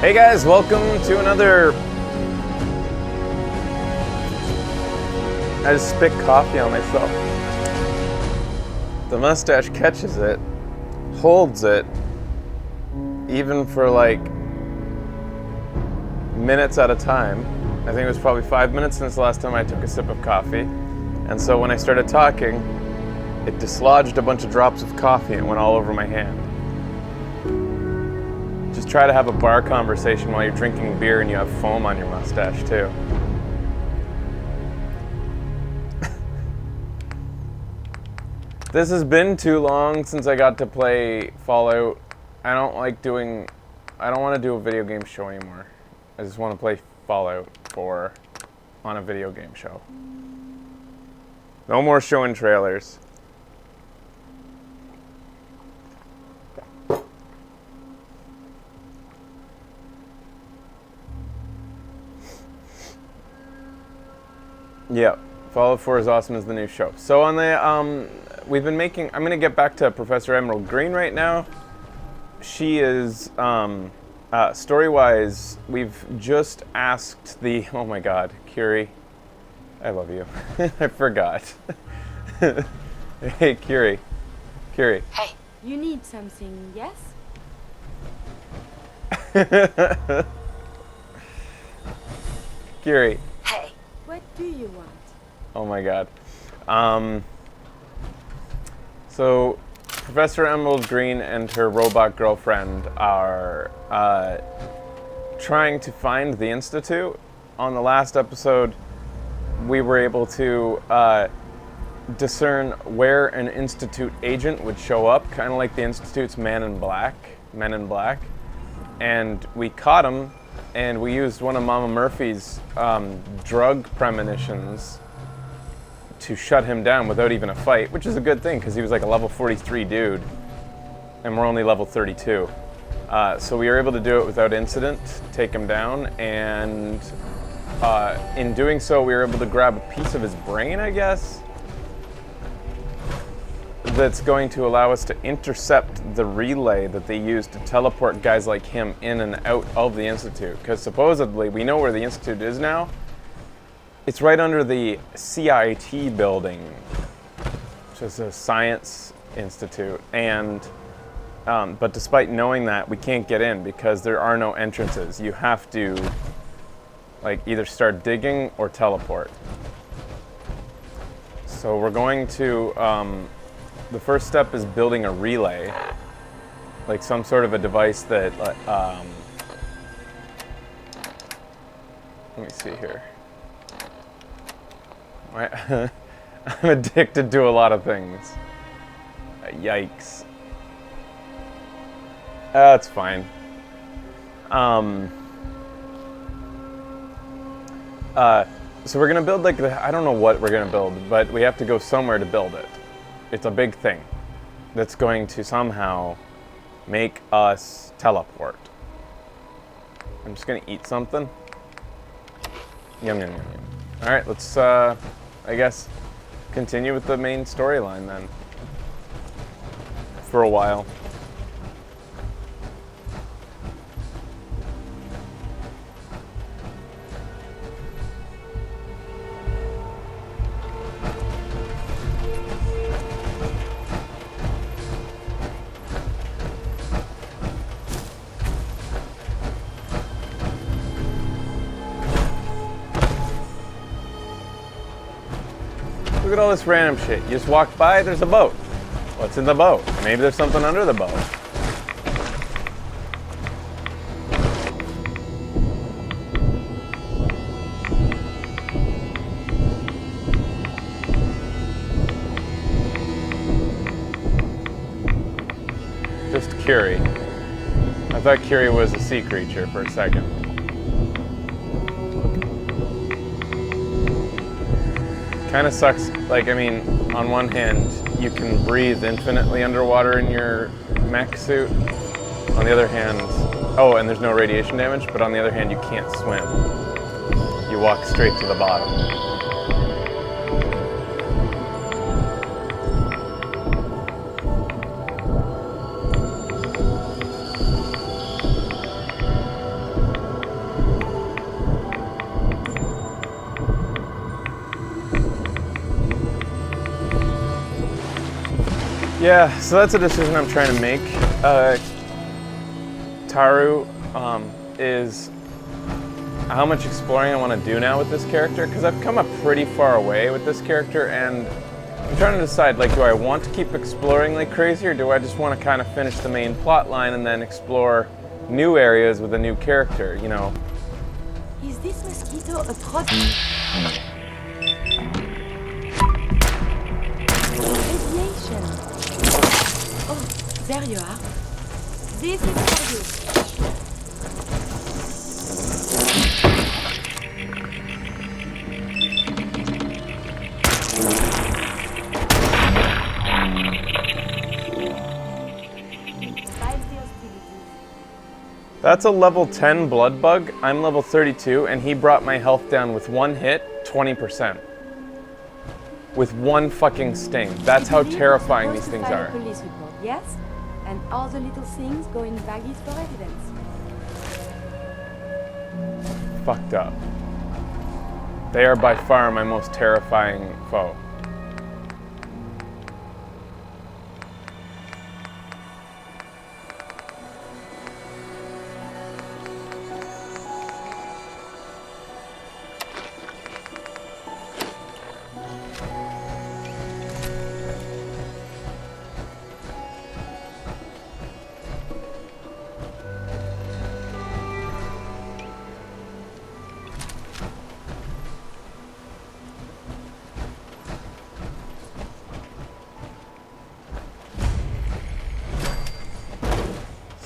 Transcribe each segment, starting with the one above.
Hey guys, welcome to another... I just spit coffee on myself. The mustache catches it, holds it, even for like minutes at a time. I think it was probably 5 minutes since the last time I took a sip of coffee. And so when I started talking, it dislodged a bunch of drops of coffee and went all over my hand. Just try to have a bar conversation while you're drinking beer and you have foam on your mustache too. This has been too long since I got to play Fallout. I don't want to do a video game show anymore. I just want to play Fallout 4 on a video game show. No more showing trailers. Yeah, Fallout 4 is awesome is the new show. So on the, I'm gonna get back to Professor Emerald Green right now. She is, story-wise, we've just asked the, oh my god, Curie, I love you. I forgot. Hey, Curie. Hey, you need something, yes? Curie. Hey. What do you want? Oh my god. So, Professor Emerald Green and her robot girlfriend are trying to find the Institute. On the last episode, we were able to discern where an Institute agent would show up, kind of like the Institute's Men in Black. And we caught him, and we used one of Mama Murphy's drug premonitions to shut him down without even a fight, which is a good thing because he was like a level 43 dude, and we're only level 32. So we were able to do it without incident, take him down, and in doing so, we were able to grab a piece of his brain, I guess, that's going to allow us to intercept the relay that they use to teleport guys like him in and out of the Institute. Because supposedly, we know where the Institute is now. It's right under the CIT building, which is a science institute. And, but despite knowing that, we can't get in because there are no entrances. You have to like either start digging or teleport. So we're going to, the first step is building a relay, like some sort of a device that, let me see here. I'm addicted to a lot of things. Yikes. That's fine. So we're gonna build like I don't know what we're gonna build, but we have to go somewhere to build it. It's a big thing that's going to somehow make us teleport. I'm just gonna eat something. Yum, yum, yum, yum. All right, let's, I guess, continue with the main storyline then. For a while. Look at all this random shit. You just walk by, there's a boat. What's in the boat? Maybe there's something under the boat. Just Curie. I thought Curie was a sea creature for a second. Kind of sucks, like, I mean, on one hand, you can breathe infinitely underwater in your mech suit. On the other hand, oh, and there's no radiation damage, but on the other hand, you can't swim. You walk straight to the bottom. Yeah, so that's a decision I'm trying to make. Taru is how much exploring I want to do now with this character, because I've come a pretty far away with this character, and I'm trying to decide, like, do I want to keep exploring like crazy, or do I just want to kind of finish the main plot line and then explore new areas with a new character, you know? Is this mosquito a product? Radiation. Oh, there you are. This is for you. That's a level 10 blood bug. I'm level 32, and he brought my health down with one hit, 20%. With one fucking sting. That's how terrifying these things are. Police report, yes? And all the little things go in baggies for evidence. Fucked up. They are by far my most terrifying foe.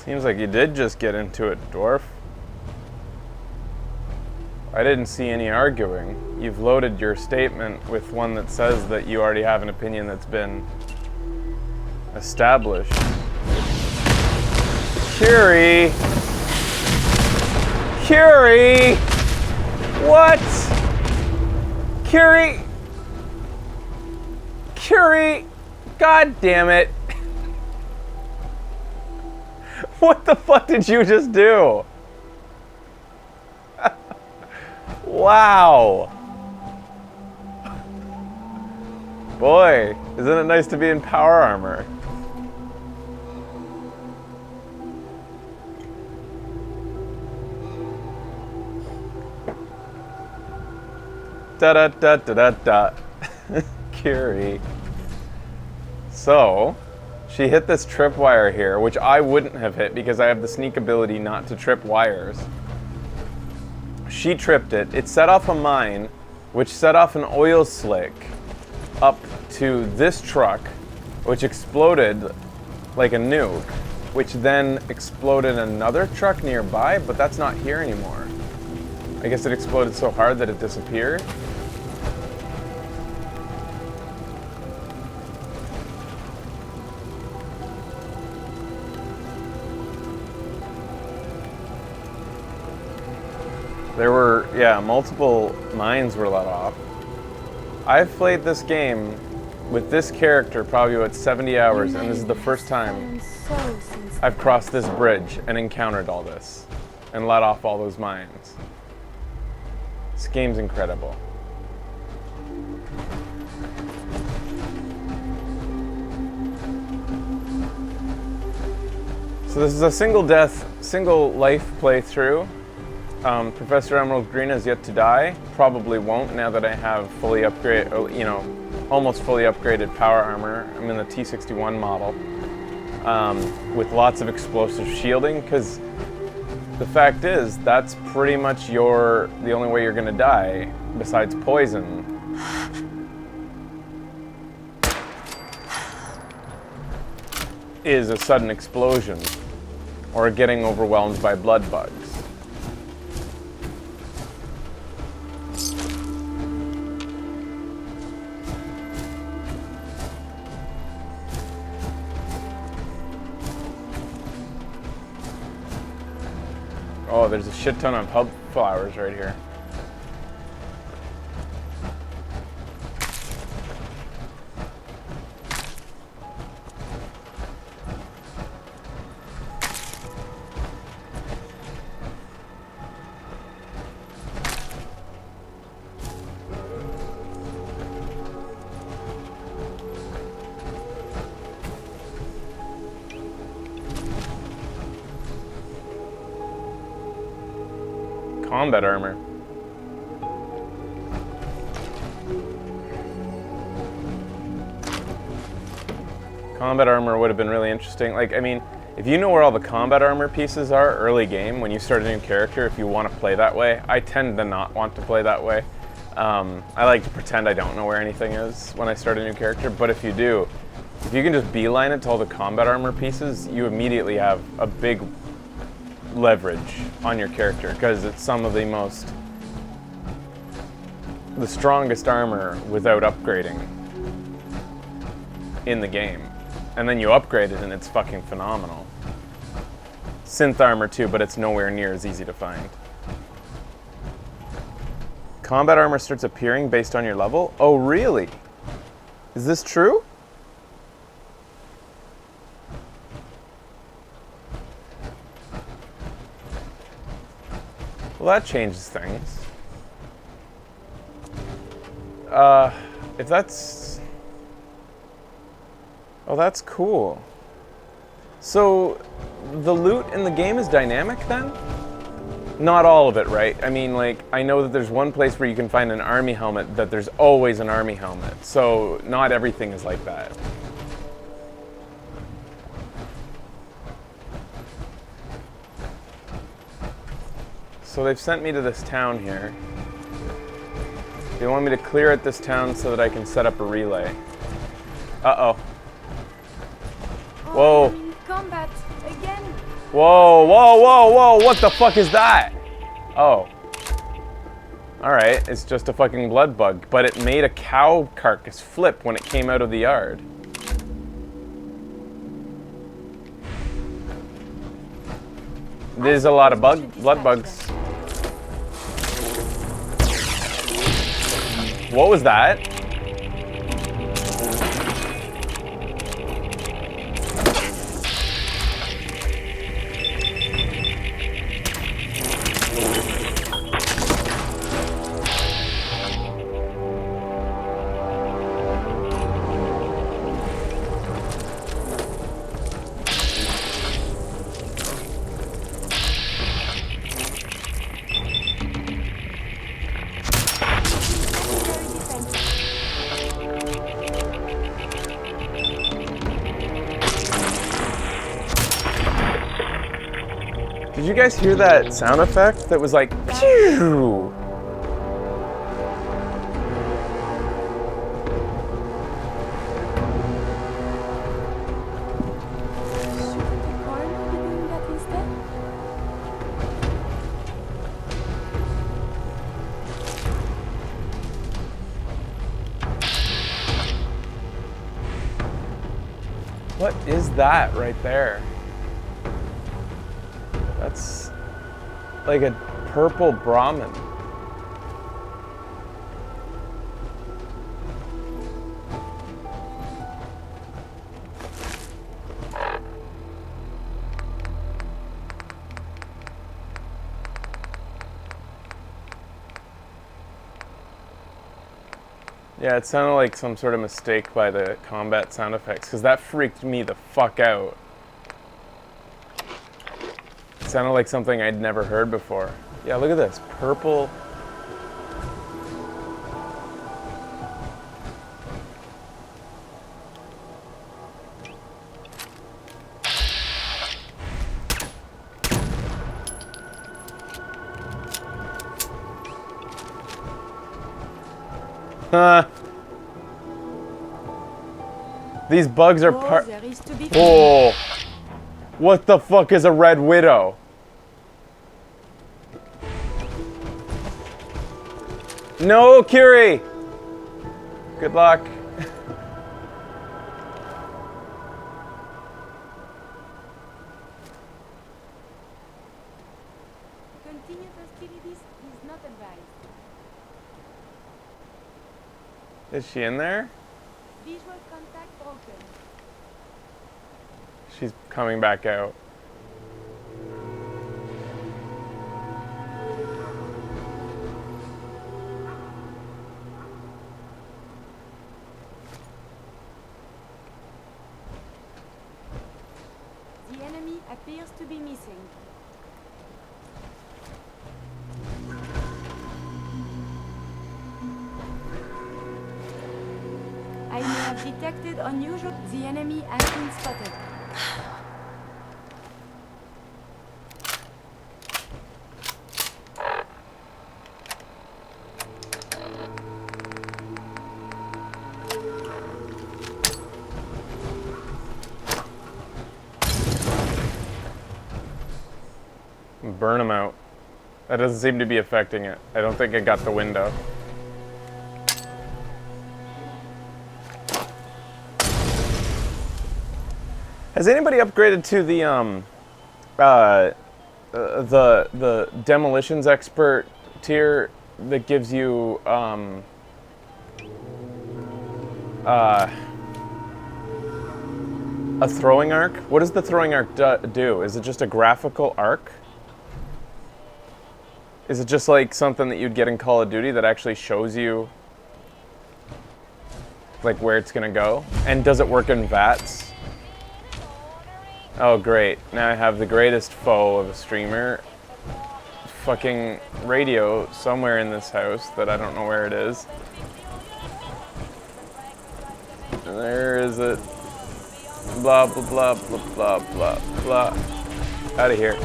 Seems like you did just get into it, dwarf. I didn't see any arguing. You've loaded your statement with one that says that you already have an opinion that's been established. Curie! Curie! What? Curie! Curie! God damn it! What the fuck did you just do? Wow. Boy, isn't it nice to be in power armor? Da da da da da da. Curie. So, she hit this tripwire here, which I wouldn't have hit because I have the sneak ability not to trip wires. She tripped it. It set off a mine, which set off an oil slick up to this truck, which exploded like a nuke, which then exploded another truck nearby, but that's not here anymore. I guess it exploded so hard that it disappeared. There were, yeah, multiple mines were let off. I've played this game with this character probably about 70 hours, and this is the first time I've crossed this bridge and encountered all this and let off all those mines. This game's incredible. So this is a single death, single life playthrough. Professor Emerald Green has yet to die. Probably won't now that I have fully upgraded, you know, almost fully upgraded power armor. I'm in the T61 model with lots of explosive shielding, because the fact is that's pretty much the only way you're gonna die besides poison. Is a sudden explosion or getting overwhelmed by blood bugs. Oh, there's a shit ton of hub flowers right here. combat armor. Combat armor would have been really interesting. Like, I mean, if you know where all the combat armor pieces are early game, when you start a new character, if you want to play that way, I tend to not want to play that way. I like to pretend I don't know where anything is when I start a new character, but if you do, if you can just beeline it to all the combat armor pieces, you immediately have a big leverage on your character, because it's some of the strongest armor without upgrading in the game. And then you upgrade it and it's fucking phenomenal. Synth armor too, but it's nowhere near as easy to find. Combat armor starts appearing based on your level? Oh, really? Is this true? Well, that changes things. If that's... Oh, that's cool. So, the loot in the game is dynamic then? Not all of it, right? I mean, like, I know that there's one place where you can find an army helmet that there's always an army helmet. So, not everything is like that. So they've sent me to this town here. They want me to clear out this town so that I can set up a relay. Uh-oh. Whoa. I'm in combat again. Whoa, whoa, whoa, whoa, what the fuck is that? Oh. Alright, it's just a fucking blood bug, but it made a cow carcass flip when it came out of the yard. There's a lot of blood bugs. What was that? Did you guys hear that sound effect that was like, pew? What is that right there? That's like a purple Brahmin. Yeah, it sounded like some sort of mistake by the combat sound effects, because that freaked me the fuck out. It sounded like something I'd never heard before. Yeah, look at this. Purple. These bugs are Oh! What the fuck is a red widow? No, Curie! Good luck. Continued hostilities is not advised. Is she in there? Visual contact broken. She's coming back out. The enemy appears to be missing. have detected unusual. The enemy has been spotted. Burn them out. That doesn't seem to be affecting it. I don't think it got the window. Has anybody upgraded to the demolitions expert tier that gives you a throwing arc? What does the throwing arc do? Is it just a graphical arc? Is it just like something that you'd get in Call of Duty that actually shows you like where it's gonna go? And does it work in VATS? Oh great, now I have the greatest foe of a streamer. Fucking radio somewhere in this house that I don't know where it is. There is it. Blah blah blah blah blah blah blah. Out of here.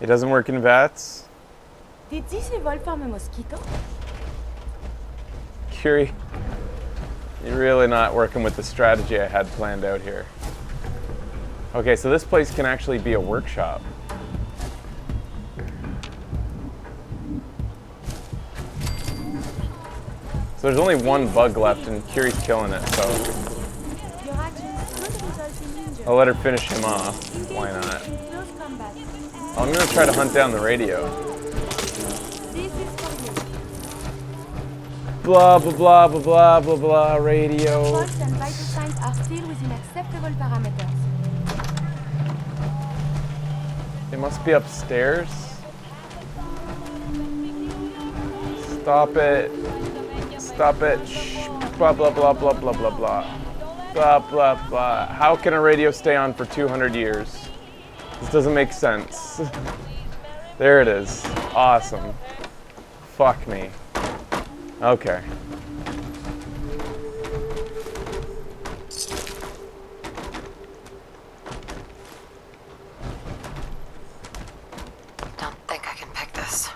It doesn't work in VATS. Did this evolve from a mosquito? Curie, you're really not working with the strategy I had planned out here. Okay, so this place can actually be a workshop. So there's only one bug left and Curie's killing it, so Your actions could result in injury. I'll let her finish him off. Why not? In close combat. I'm gonna try to hunt down the radio. This is for you. Blah, blah, blah, blah, blah, blah, blah, radio. Pulse and vital signs are still within acceptable parameters. It must be upstairs. Stop it. Stop it. Shh. Blah, blah, blah, blah, blah, blah, blah. Blah, blah, blah. How can a radio stay on for 200 years? This doesn't make sense. There it is. Awesome. Fuck me. Okay. Don't think I can pick this.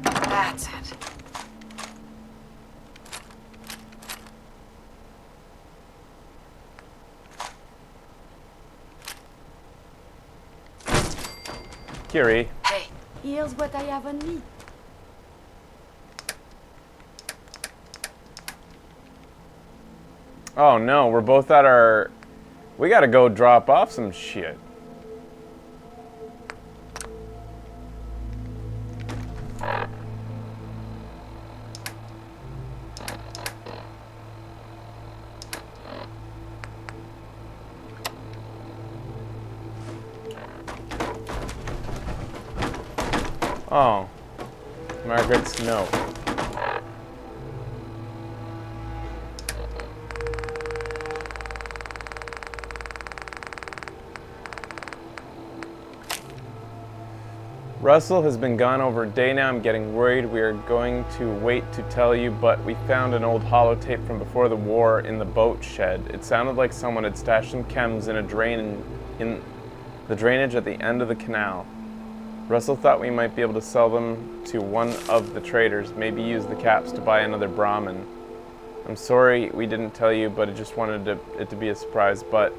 That's it. Curie. Hey, Here's what I have on me. Oh no, we're both at our... We gotta go drop off some shit. Oh. Margaret's note. Russell has been gone over a day now. I'm getting worried. We are going to wait to tell you, but we found an old holotape from before the war in the boat shed. It sounded like someone had stashed some chems in a drain in the drainage at the end of the canal. Russell thought we might be able to sell them to one of the traders, maybe use the caps to buy another Brahmin. I'm sorry we didn't tell you, but I just wanted it to be a surprise, but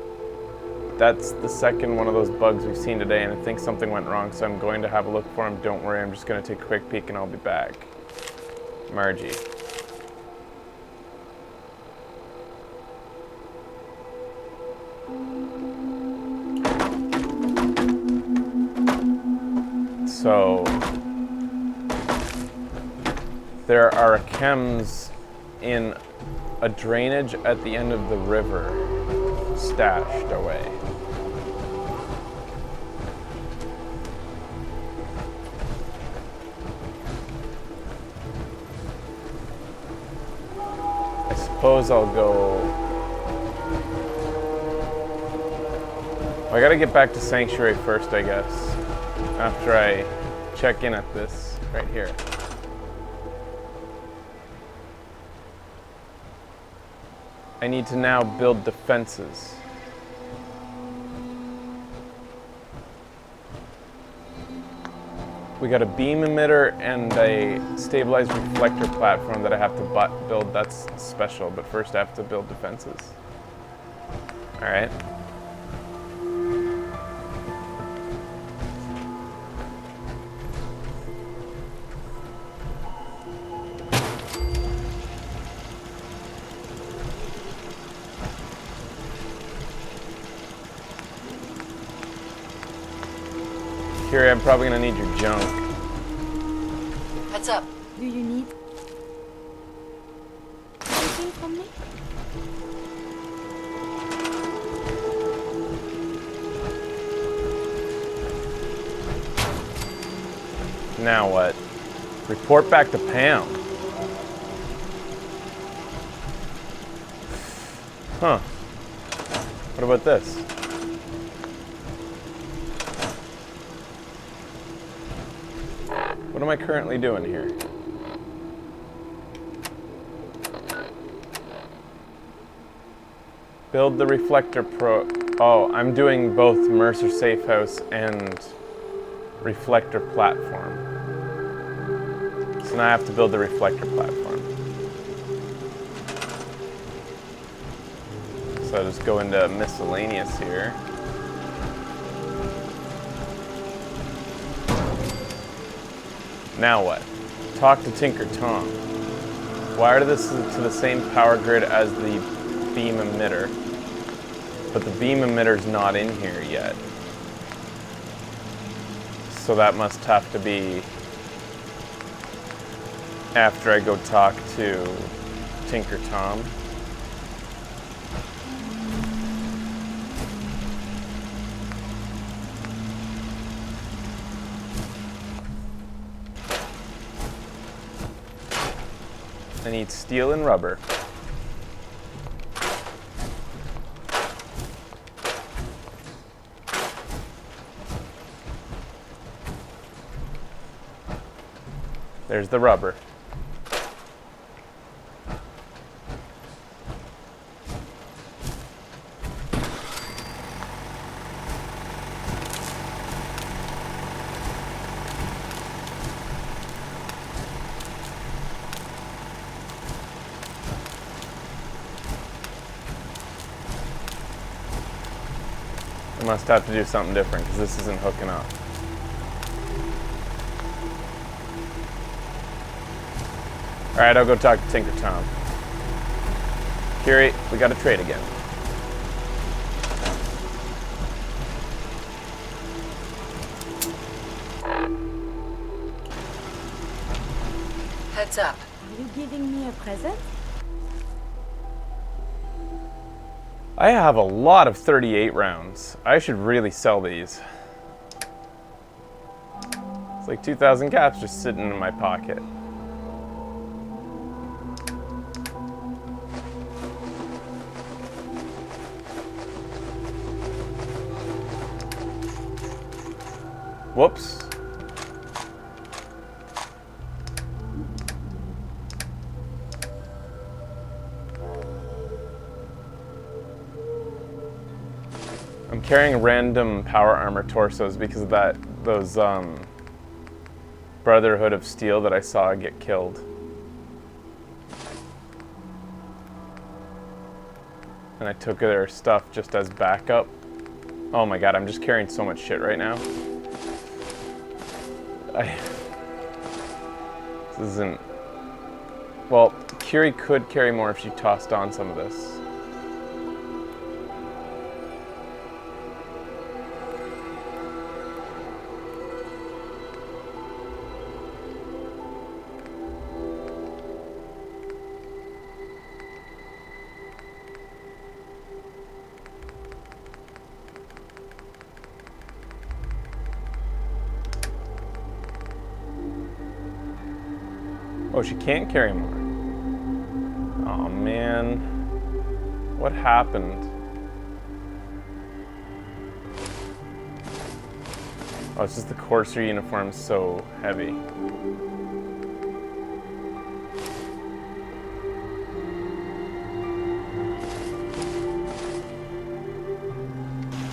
that's the second one of those bugs we've seen today, and I think something went wrong, so I'm going to have a look for him. Don't worry, I'm just going to take a quick peek and I'll be back. Margie. So there are chems in a drainage at the end of the river, stashed away. suppose I'll go... I gotta get back to Sanctuary first, I guess. After I check in at this right here. I need to now build defenses. We got a beam emitter and a stabilized reflector platform that I have to build. That's special, but first I have to build defenses. All right. Kiri, I'm probably gonna need your junk. Heads up. Do you need anything from me? Now what? Report back to Pam. Huh. What about this? What am I currently doing here? Build the reflector pro... Oh, I'm doing both Mercer Safe House and reflector platform. So now I have to build the reflector platform. So I'll just go into miscellaneous here. Now what? Talk to Tinker Tom. Wire this to the same power grid as the beam emitter. But the beam emitter's not in here yet. So that must have to be after I go talk to Tinker Tom. I need steel and rubber. There's the rubber. I must have to do something different because this isn't hooking up. Alright, I'll go talk to Tinker Tom. Kiri, we gotta trade again. Heads up. Are you giving me a present? I have a lot of 38 rounds. I should really sell these. It's like 2,000 caps just sitting in my pocket. Whoops. I'm carrying random power armor torsos because of those Brotherhood of Steel that I saw get killed. And I took their stuff just as backup. Oh my god, I'm just carrying so much shit right now. This isn't... Well, Kiri could carry more if she tossed on some of this. Oh, she can't carry more. Oh man. What happened? Oh, it's just the Courser uniform's so heavy.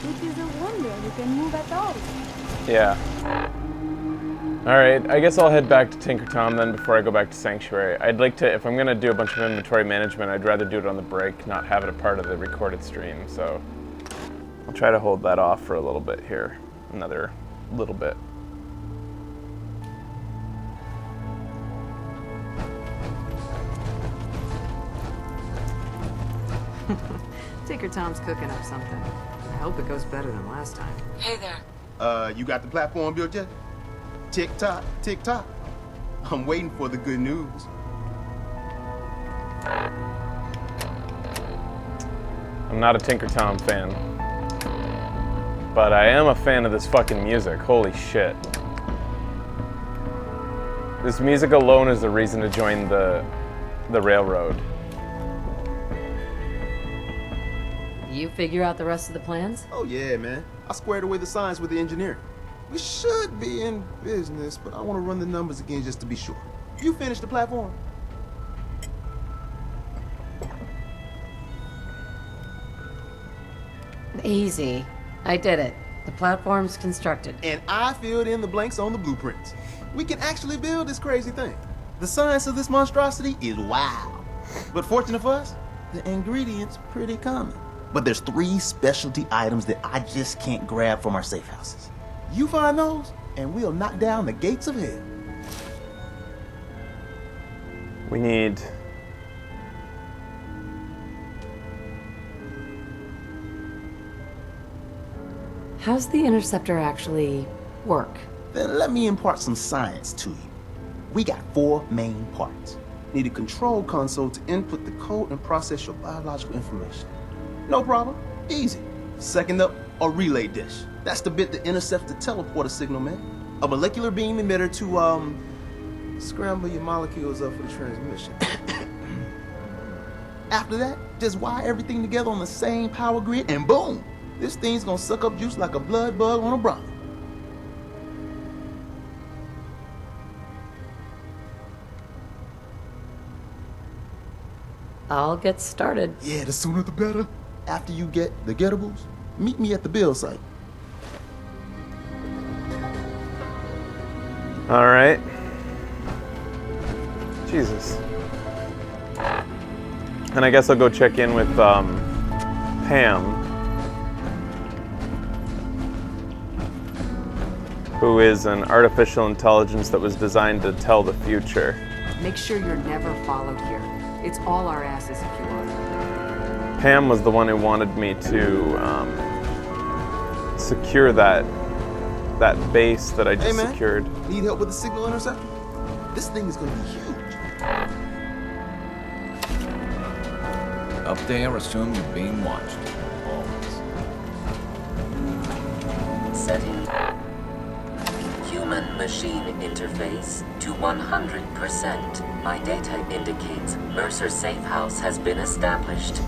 It is a wonder you can move at all. Yeah. Alright, I guess I'll head back to Tinker Tom then before I go back to Sanctuary. I'd like to, if I'm gonna do a bunch of inventory management, I'd rather do it on the break, not have it a part of the recorded stream, so I'll try to hold that off for a little bit here. Another little bit. Tinker Tom's cooking up something. I hope it goes better than last time. Hey there. You got the platform built yet? Tick tock, tick tock. I'm waiting for the good news. I'm not a Tinker Tom fan, but I am a fan of this fucking music. Holy shit. This music alone is the reason to join the railroad. You figure out the rest of the plans? Oh yeah, man. I squared away the science with the engineering. We should be in business, but I want to run the numbers again just to be sure. You finished the platform? Easy. I did it. The platform's constructed. And I filled in the blanks on the blueprints. We can actually build this crazy thing. The science of this monstrosity is wild. But fortunate for us, the ingredients pretty common. But there's 3 specialty items that I just can't grab from our safe houses. You find those, and we'll knock down the gates of hell. We need... How's the interceptor actually work? Then let me impart some science to you. We got 4 main parts. Need a control console to input the code and process your biological information. No problem. Easy. Second up, a relay dish. That's the bit that intercepts the teleporter signal, man. A molecular beam emitter to, scramble your molecules up for the transmission. After that, just wire everything together on the same power grid, and boom! This thing's gonna suck up juice like a blood bug on a bronco. I'll get started. Yeah, the sooner the better. After you get the getables, meet me at the build site. All right. Jesus. And I guess I'll go check in with Pam, who is an artificial intelligence that was designed to tell the future. Make sure you're never followed here. It's all our asses if you are. Pam was the one who wanted me to secure that base that I just Hey, man. secured. Need help with the signal interceptor? This thing is gonna be huge. Up there, assume you're being watched. Always. Setting human-machine interface to 100%. My data indicates Mercer Safe House has been established.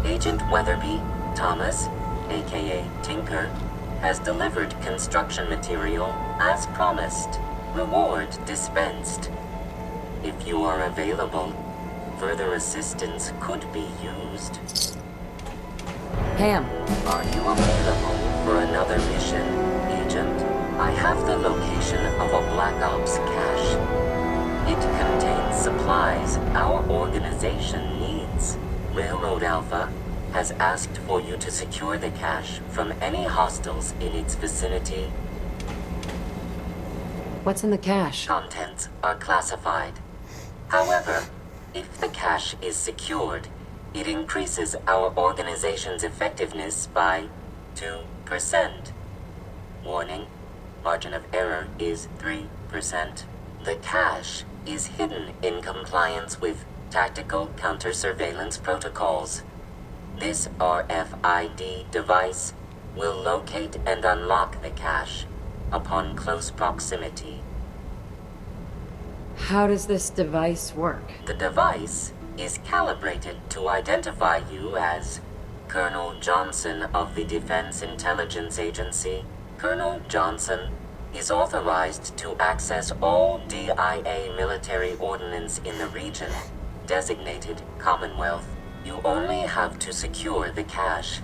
Agent Weatherby, Thomas, aka Tinker, has delivered construction material as promised. Reward dispensed. If you are available, further assistance could be used. Pam, Are you available for another mission, Agent? I have the location of a Black Ops cache. It contains supplies our organization needs. Railroad Alpha has asked for you to secure the cache from any hostiles in its vicinity. what's in the cache? Contents are classified. However, if the cache is secured, it increases our organization's effectiveness by 2%. Warning, margin of error is 3%. The cache is hidden in compliance with tactical counter-surveillance protocols. This RFID device will locate and unlock the cache upon close proximity. How does this device work? The device is calibrated to identify you as Colonel Johnson of the Defense Intelligence Agency. Colonel Johnson is authorized to access all DIA military ordnance in the region, designated Commonwealth. You only have to secure the cache.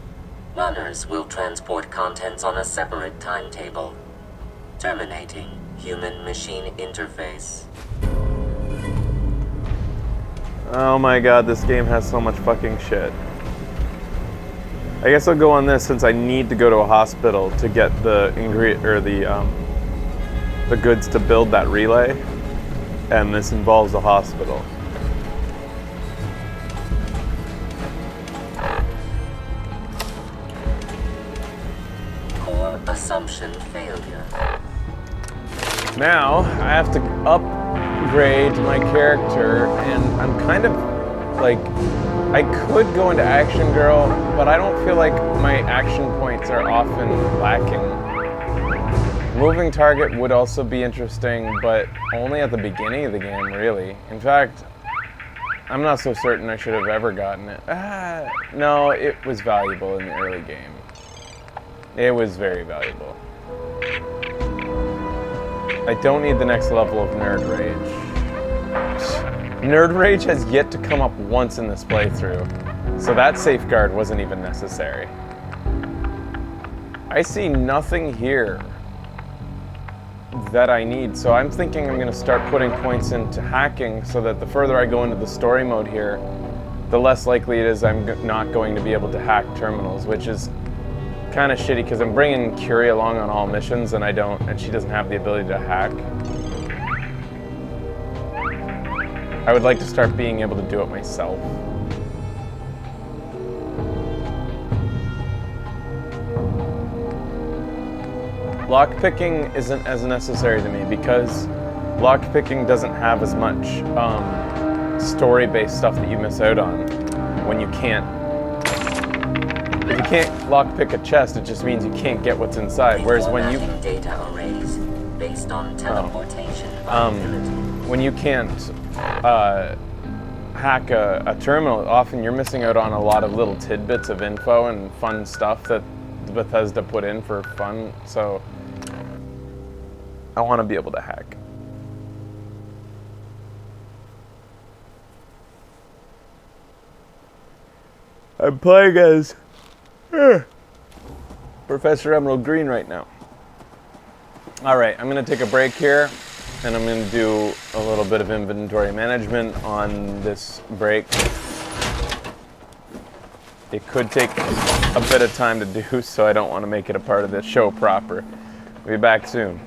Runners will transport contents on a separate timetable. Terminating human-machine interface. Oh my god, this game has so much fucking shit. I guess I'll go on this since I need to go to a hospital to get the the goods to build that relay, and this involves a hospital. Core assumption failure. Now I have to upgrade my character, and I'm kind of like, I could go into Action Girl, but I don't feel like my action points are often lacking. Moving target would also be interesting, but only at the beginning of the game, really. In fact, I'm not so certain I should have ever gotten it. No, it was valuable in the early game. It was very valuable. I don't need the next level of Nerd Rage. Nerd Rage has yet to come up once in this playthrough, so that safeguard wasn't even necessary. I see nothing here that I need, so I'm thinking I'm going to start putting points into hacking so that the further I go into the story mode here, the less likely it is I'm not going to be able to hack terminals, which is kind of shitty because I'm bringing Curie along on all missions and she doesn't have the ability to hack. I would like to start being able to do it myself. Lockpicking isn't as necessary to me because lockpicking doesn't have as much story-based stuff that you miss out on when you can't. If you can't lockpick a chest, it just means you can't get what's inside. Whereas when you data arrays based on teleportation viability. When you can't hack a terminal, often you're missing out on a lot of little tidbits of info and fun stuff that Bethesda put in for fun. So I want to be able to hack. I'm playing as Professor Emerald Green right now. All right, I'm going to take a break here, and I'm going to do a little bit of inventory management on this break. It could take a bit of time to do, so I don't want to make it a part of the show proper. We'll be back soon.